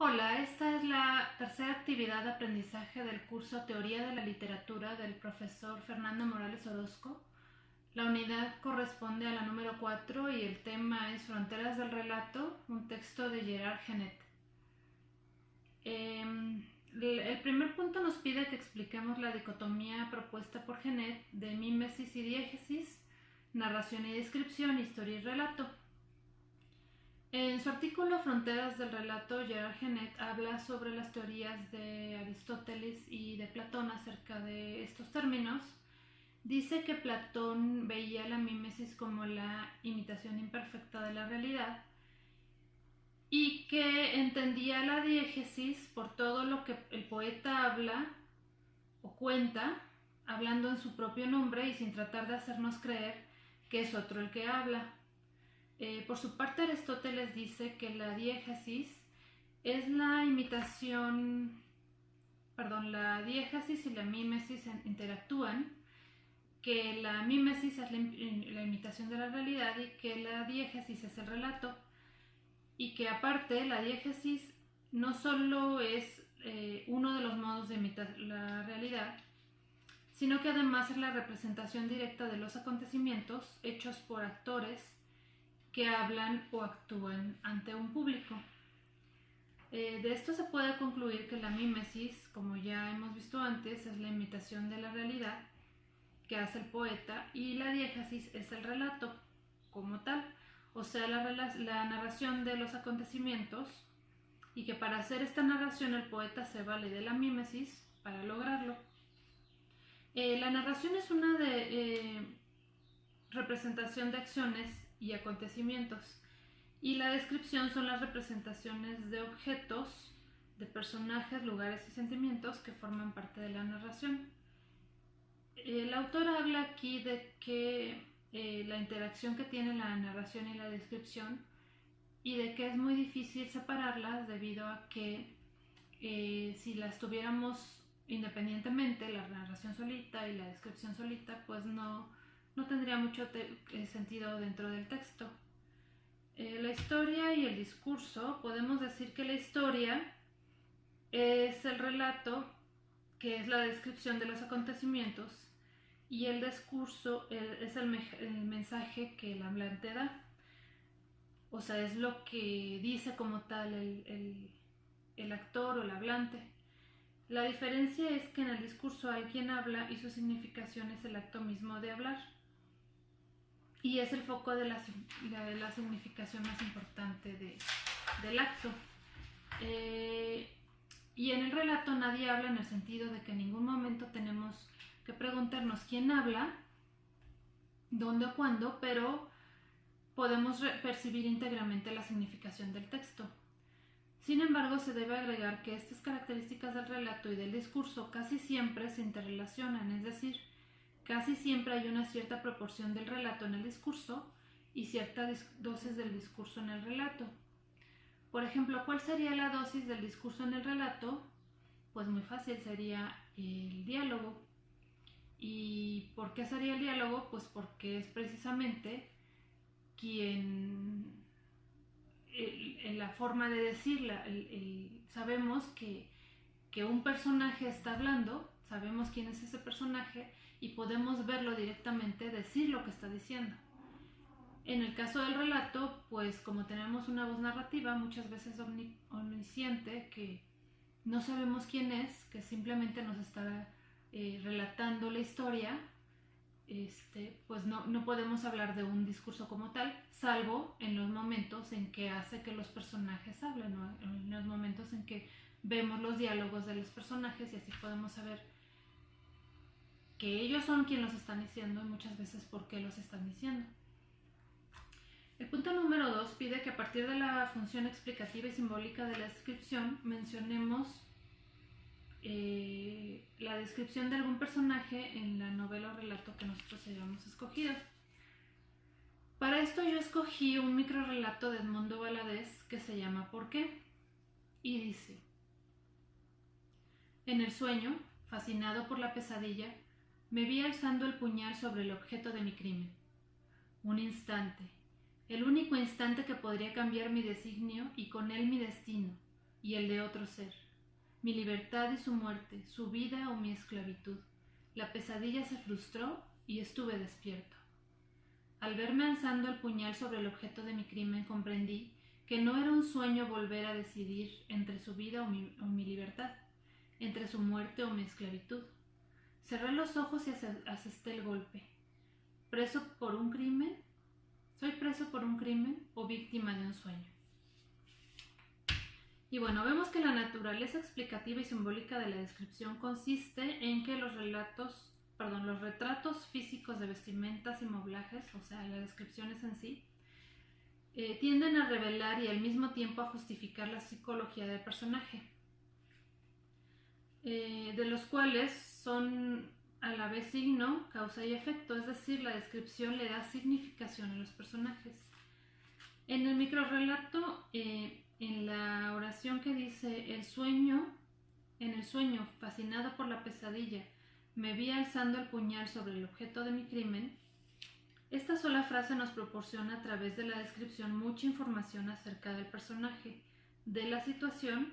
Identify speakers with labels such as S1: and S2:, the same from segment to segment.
S1: Hola, esta es la tercera actividad de aprendizaje del curso Teoría de la Literatura del profesor Fernando Morales Orozco. La unidad corresponde a la número 4 y el tema es Fronteras del Relato, un texto de Gerard Genet. El primer punto nos pide que expliquemos la dicotomía propuesta por Genet de mímesis y diégesis, narración y descripción, historia y relato. En su artículo Fronteras del Relato, Gerard Genet habla sobre las teorías de Aristóteles y de Platón acerca de estos términos. Dice que Platón veía la mímesis como la imitación imperfecta de la realidad y que entendía la diégesis por todo lo que el poeta habla o cuenta, hablando en su propio nombre y sin tratar de hacernos creer que es otro el que habla. Por su parte, Aristóteles dice que la diégesis es la imitación, la diégesis y la mímesis interactúan, que la mímesis es la imitación de la realidad y que la diégesis es el relato, y que aparte la diégesis no solo es uno de los modos de imitar la realidad, sino que además es la representación directa de los acontecimientos hechos por actores que hablan o actúan ante un público. De esto se puede concluir que la mímesis, como ya hemos visto antes, es la imitación de la realidad que hace el poeta, y la diégesis es el relato como tal, o sea, la narración de los acontecimientos, y que para hacer esta narración el poeta se vale de la mímesis para lograrlo. La narración es una representación de acciones y acontecimientos, y la descripción son las representaciones de objetos, de personajes, lugares y sentimientos que forman parte de la narración. El autor habla aquí de que la interacción que tiene la narración y la descripción, y de que es muy difícil separarlas debido a que si las tuviéramos independientemente, la narración solita y la descripción solita, pues no tendría mucho sentido dentro del texto. La historia y el discurso, podemos decir que la historia es el relato, que es la descripción de los acontecimientos, y el discurso es el mensaje que el hablante da, o sea, es lo que dice como tal el actor o el hablante. La diferencia es que en el discurso alguien habla y su significación es el acto mismo de hablar, y es el foco de la significación más importante del acto. Y en el relato nadie habla en el sentido de que en ningún momento tenemos que preguntarnos quién habla, dónde o cuándo, pero podemos percibir íntegramente la significación del texto. Sin embargo, se debe agregar que estas características del relato y del discurso casi siempre se interrelacionan, es decir, casi siempre hay una cierta proporción del relato en el discurso y cierta dosis del discurso en el relato. Por ejemplo, ¿cuál sería la dosis del discurso en el relato? Pues muy fácil, sería el diálogo. ¿Y por qué sería el diálogo? Pues porque es precisamente quien, en la forma de decirla, sabemos que un personaje está hablando, sabemos quién es ese personaje y podemos verlo directamente decir lo que está diciendo. En el caso del relato, pues como tenemos una voz narrativa, muchas veces omnisciente, que no sabemos quién es, que simplemente nos está relatando la historia, pues no podemos hablar de un discurso como tal, salvo en los momentos en que hace que los personajes hablen, ¿no? En los momentos en que vemos los diálogos de los personajes, y así podemos saber que ellos son quienes los están diciendo y muchas veces por qué los están diciendo. El punto número 2 pide que a partir de la función explicativa y simbólica de la descripción mencionemos la descripción de algún personaje en la novela o relato que nosotros hayamos escogido. Para esto yo escogí un microrelato de Edmundo Valadez que se llama ¿Por qué? Y dice: en el sueño, fascinado por la pesadilla, me vi alzando el puñal sobre el objeto de mi crimen. Un instante, el único instante que podría cambiar mi designio y con él mi destino, y el de otro ser, mi libertad y su muerte, su vida o mi esclavitud. La pesadilla se frustró y estuve despierto. Al verme alzando el puñal sobre el objeto de mi crimen, comprendí que no era un sueño volver a decidir entre su vida o mi libertad, entre su muerte o mi esclavitud. Cerré los ojos y asesté el golpe. ¿Preso por un crimen? ¿Soy preso por un crimen o víctima de un sueño? Y bueno, vemos que la naturaleza explicativa y simbólica de la descripción consiste en que los retratos físicos de vestimentas y moblajes, o sea, las descripciones en sí, tienden a revelar y al mismo tiempo a justificar la psicología del personaje, de los cuales son a la vez signo, causa y efecto, es decir, la descripción le da significación a los personajes. En el microrrelato, en la oración que dice en el sueño, fascinado por la pesadilla, me vi alzando el puñal sobre el objeto de mi crimen, esta sola frase nos proporciona a través de la descripción mucha información acerca del personaje, de la situación.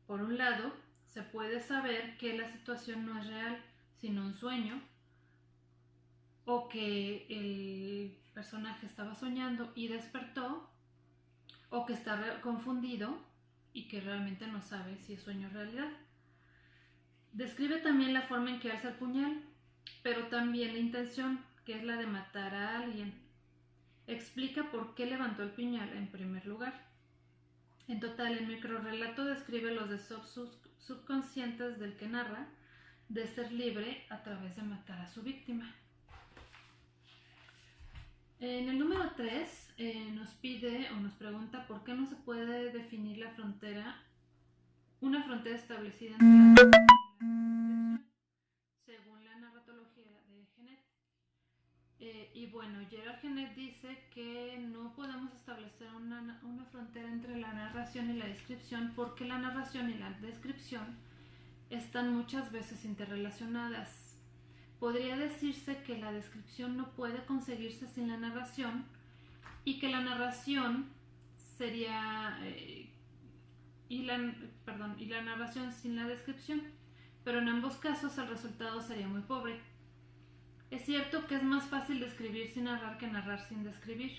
S1: Por un lado, se puede saber que la situación no es real, sino un sueño, o que el personaje estaba soñando y despertó, o que está confundido y que realmente no sabe si es sueño o realidad. Describe también la forma en que alza el puñal, pero también la intención, que es la de matar a alguien. Explica por qué levantó el puñal en primer lugar. En total, el microrrelato describe los deseos subconscientes del que narra de ser libre a través de matar a su víctima. En el número 3 nos pide o nos pregunta por qué no se puede definir una frontera establecida entre la descripción, según la narratología de Genet. Y bueno, Gerard Genet dice que no podemos establecer una frontera entre la narración y la descripción porque la narración y la descripción están muchas veces interrelacionadas. Podría decirse que la descripción no puede conseguirse sin la narración y que la narración sería y la narración sin la descripción, pero en ambos casos el resultado sería muy pobre. Es cierto que es más fácil describir sin narrar que narrar sin describir,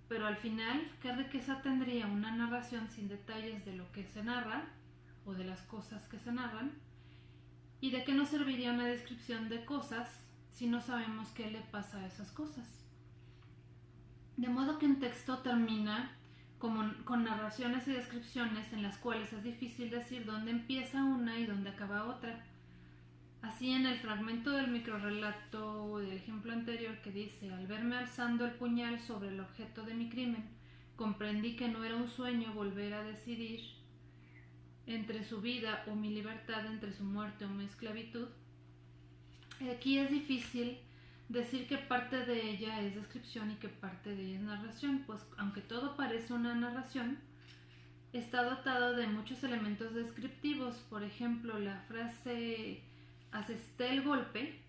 S1: pero al final, ¿qué riqueza tendría una narración sin detalles de lo que se narra o de las cosas que se narran? ¿Y de qué nos serviría una descripción de cosas si no sabemos qué le pasa a esas cosas? De modo que un texto termina con narraciones y descripciones en las cuales es difícil decir dónde empieza una y dónde acaba otra. Así, en el fragmento del microrrelato del ejemplo anterior que dice: al verme alzando el puñal sobre el objeto de mi crimen, comprendí que no era un sueño volver a decidir entre su vida o mi libertad, entre su muerte o mi esclavitud. Aquí es difícil decir que parte de ella es descripción y que parte de ella es narración, pues aunque todo parece una narración, está dotado de muchos elementos descriptivos. Por ejemplo, la frase asesté el golpe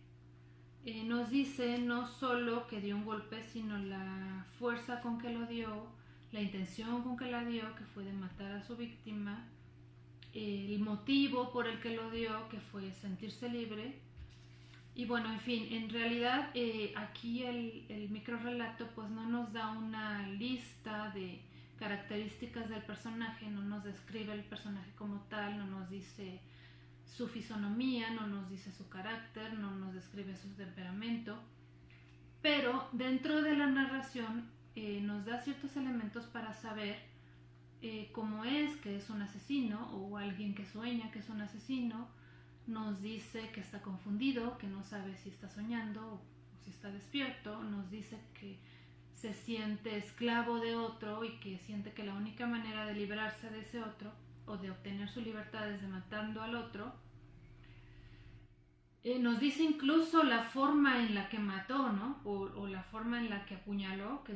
S1: nos dice no solo que dio un golpe, sino la fuerza con que lo dio, la intención con que la dio, que fue de matar a su víctima, el motivo por el que lo dio, que fue sentirse libre. Y bueno, en fin, en realidad aquí el microrrelato pues no nos da una lista de características del personaje, no nos describe el personaje como tal, no nos dice su fisonomía, no nos dice su carácter, no nos describe su temperamento, pero dentro de la narración nos da ciertos elementos para saber cómo es, que es un asesino o alguien que sueña que es un asesino. Nos dice que está confundido, que no sabe si está soñando o si está despierto. Nos dice que se siente esclavo de otro y que siente que la única manera de librarse de ese otro o de obtener su libertad es de matando al otro. Nos dice incluso la forma en la que mató, ¿no? O la forma en la que apuñaló, que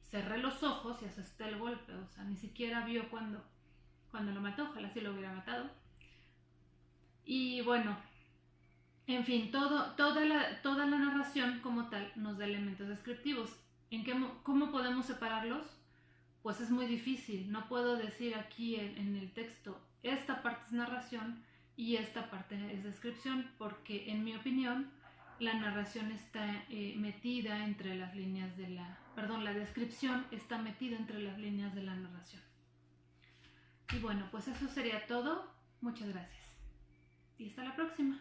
S1: cerré los ojos y asesté el golpe, o sea, ni siquiera vio cuando lo mató, ojalá sí lo hubiera matado. Y bueno, en fin, toda la narración como tal nos da elementos descriptivos. ¿Cómo podemos separarlos? pues es muy difícil. No puedo decir aquí en el texto, esta parte es narración y esta parte es descripción, porque en mi opinión la narración está metida entre las líneas de la descripción está metida entre las líneas de la narración. Y bueno, pues eso sería todo. Muchas gracias. Y hasta la próxima.